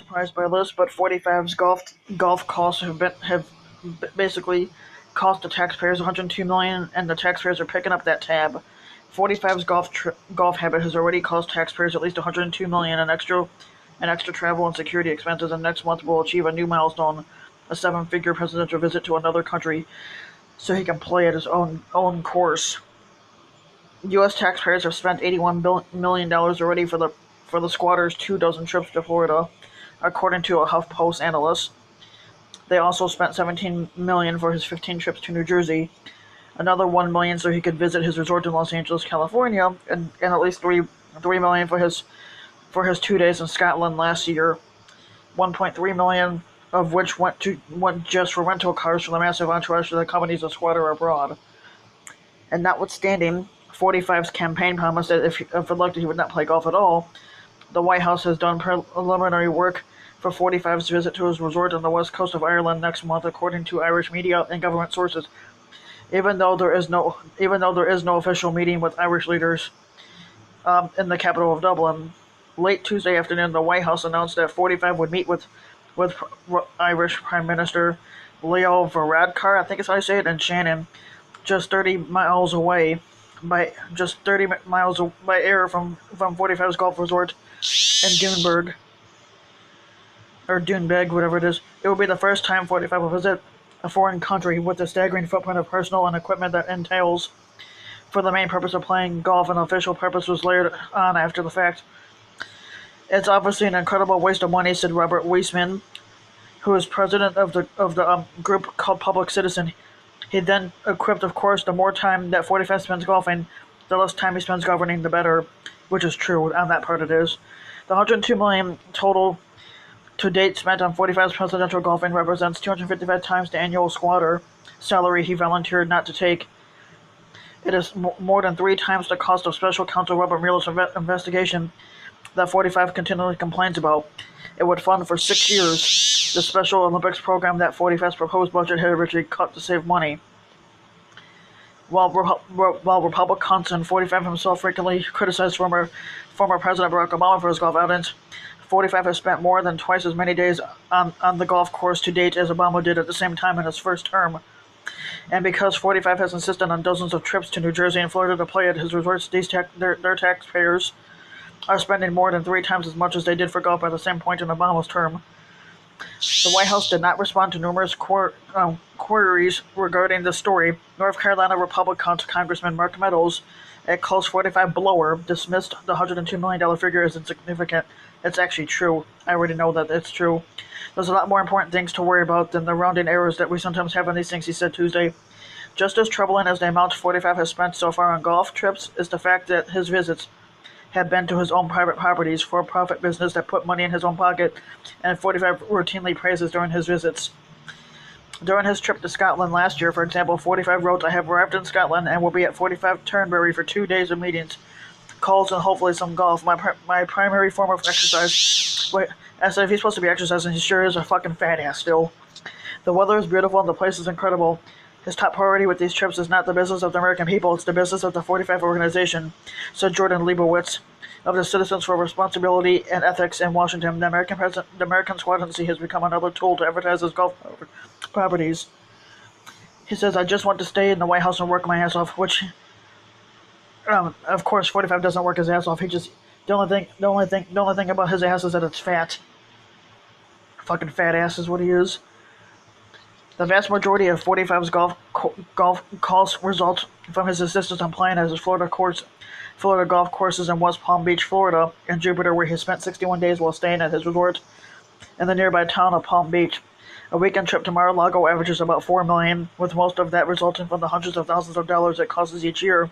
surprised by this, but 45's golf costs have basically cost the taxpayers 102 million, and the taxpayers are picking up that tab. 45's golf habit has already cost taxpayers at least 102 million in extra travel and security expenses, and next month will achieve a new milestone, a seven-figure presidential visit to another country, so he can play at his own course. U.S. taxpayers have spent $81 million already for the squatter's 2 dozen trips to Florida, according to a HuffPost analyst. They also spent $17 million for his 15 trips to New Jersey, another $1 million so he could visit his resort in Los Angeles, California, and at least $3 million for his 2 days in Scotland last year. $1.3 million of which went just for rental cars for the massive entourage that accompanies a squatter abroad. And notwithstanding 45's campaign promise that if elected he would not play golf at all, the White House has done preliminary work for 45's visit to his resort on the west coast of Ireland next month, according to Irish media and government sources. Even though there is no official meeting with Irish leaders in the capital of Dublin, late Tuesday afternoon, the White House announced that 45 would meet with Irish Prime Minister Leo Varadkar, I think is how I say it, in Shannon, just 30 miles away by air from 45's golf resort in Dunebeg, whatever it is. It will be the first time 45 will visit a foreign country with the staggering footprint of personnel and equipment that entails. For the main purpose of playing golf, an official purpose was layered on after the fact. It's obviously an incredible waste of money, said Robert Weissman, who is president of the group called Public Citizen. He then equipped, of course, the more time that 45 spends golfing, the less time he spends governing, the better, which is true. On that part, it is. The 102 million total to date spent on 45's presidential golfing represents 255 times the annual squatter salary he volunteered not to take. It is more than 3 times the cost of special counsel Robert Mueller's investigation that 45 continually complains about. It would fund for 6 years the Special Olympics program that 45's proposed budget had originally cut to save money. While Republicans and 45 himself frequently criticized former President Barack Obama for his golf outings, 45 has spent more than twice as many days on the golf course to date as Obama did at the same time in his first term. And because 45 has insisted on dozens of trips to New Jersey and Florida to play at his resorts, their taxpayers are spending more than 3 times as much as they did for golf at the same point in Obama's term. The White House did not respond to numerous queries regarding this story. North Carolina Republican Congressman Mark Meadows, a close 45 blower, dismissed the $102 million figure as insignificant. It's actually true. I already know that it's true. There's a lot more important things to worry about than the rounding errors that we sometimes have on these things, he said Tuesday. Just as troubling as the amount 45 has spent so far on golf trips is the fact that his visits have been to his own private properties, for-profit business that put money in his own pocket, and 45 routinely praises during his visits. During his trip to Scotland last year, for example, 45 wrote, "I have arrived in Scotland and will be at 45 Turnberry for 2 days of meetings, calls, and hopefully some golf. My primary form of exercise." Wait, as if he's supposed to be exercising, he sure is a fucking fat ass still. "The weather is beautiful and the place is incredible. His top priority with these trips is not the business of the American people, it's the business of the 45 organization," said Jordan Leibowitz of the Citizens for Responsibility and Ethics in Washington. The American Squattancy has become another tool to advertise his golf properties. He says, "I just want to stay in the White House and work my ass off," which, of course, 45 doesn't work his ass off. He just, the only thing about his ass is that it's fat. Fucking fat ass is what he is. The vast majority of 45's golf calls result from his insistence on playing at his Florida golf courses in West Palm Beach, Florida, and Jupiter, where he spent 61 days while staying at his resort in the nearby town of Palm Beach. A weekend trip to Mar-a-Lago averages about $4 million, with most of that resulting from the hundreds of thousands of dollars it costs each year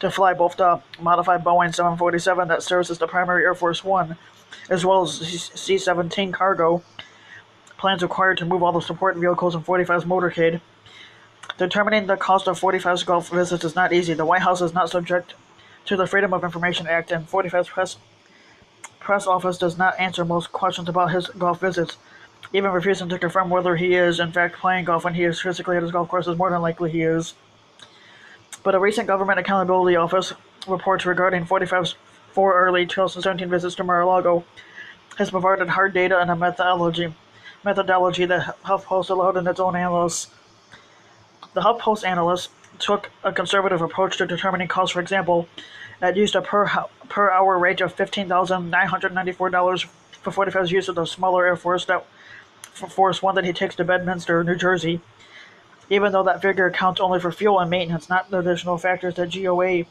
to fly both the modified Boeing 747 that serves as the primary Air Force One, as well as C-17 cargo planes required to move all the support vehicles in 45's motorcade. Determining the cost of 45's golf visits is not easy. The White House is not subject to the Freedom of Information Act, and 45's press office does not answer most questions about his golf visits, even refusing to confirm whether he is, in fact, playing golf when he is physically at his golf course is more than likely he is. But a recent Government Accountability Office reports regarding 45's 4 early 2017 visits to Mar-a-Lago has provided hard data and a methodology that HuffPost allowed in its own analysis. The HuffPost analysts took a conservative approach to determining costs. For example, it used a per hour rate of $15,994 for 45's use of the smaller Air Force One that he takes to Bedminster, New Jersey, even though that figure accounts only for fuel and maintenance, not the additional factors that GAO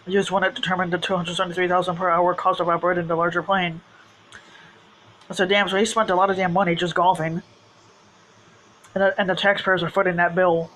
used when it determined the $273,000 per hour cost of operating the larger plane. So he spent a lot of damn money just golfing, and the taxpayers are footing that bill.